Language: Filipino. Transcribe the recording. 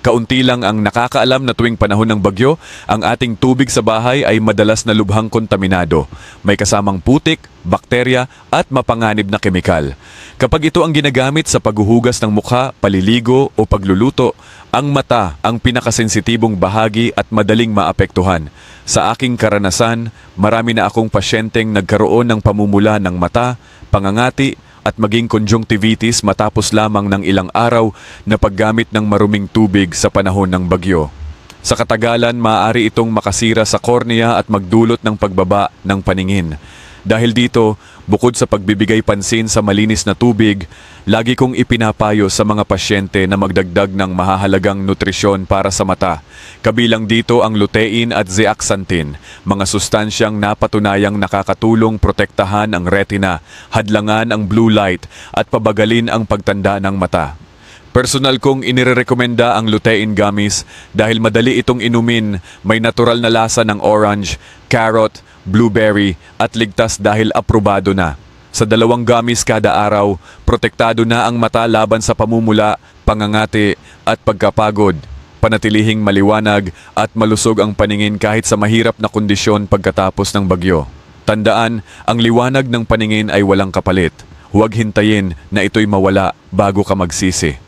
Kaunti lang ang nakakaalam na tuwing panahon ng bagyo, ang ating tubig sa bahay ay madalas na lubhang kontaminado. May kasamang putik, bakterya at mapanganib na kemikal. Kapag ito ang ginagamit sa paghuhugas ng mukha, paliligo o pagluluto, ang mata ang pinakasensitibong bahagi at madaling maapektuhan. Sa aking karanasan, marami na akong pasyenteng nagkaroon ng pamumula ng mata, pangangati, at maging conjunctivitis matapos lamang ng ilang araw na paggamit ng maruming tubig sa panahon ng bagyo. Sa katagalan, maaari itong makasira sa kornea at magdulot ng pagbaba ng paningin. Dahil dito, bukod sa pagbibigay pansin sa malinis na tubig, lagi kong ipinapayo sa mga pasyente na magdagdag ng mahahalagang nutrisyon para sa mata. Kabilang dito ang lutein at zeaxanthin, mga sustansyang napatunayang nakakatulong protektahan ang retina, hadlangan ang blue light at pabagalin ang pagtanda ng mata. Personal kong inirekomenda ang lutein gummies dahil madali itong inumin, may natural na lasa ng orange, carrot, blueberry at ligtas dahil aprobado na. Sa 2 gummies kada araw, protektado na ang mata laban sa pamumula, pangangati at pagkapagod. Panatilihing maliwanag at malusog ang paningin kahit sa mahirap na kondisyon pagkatapos ng bagyo. Tandaan, ang liwanag ng paningin ay walang kapalit. Huwag hintayin na ito'y mawala bago ka magsisi.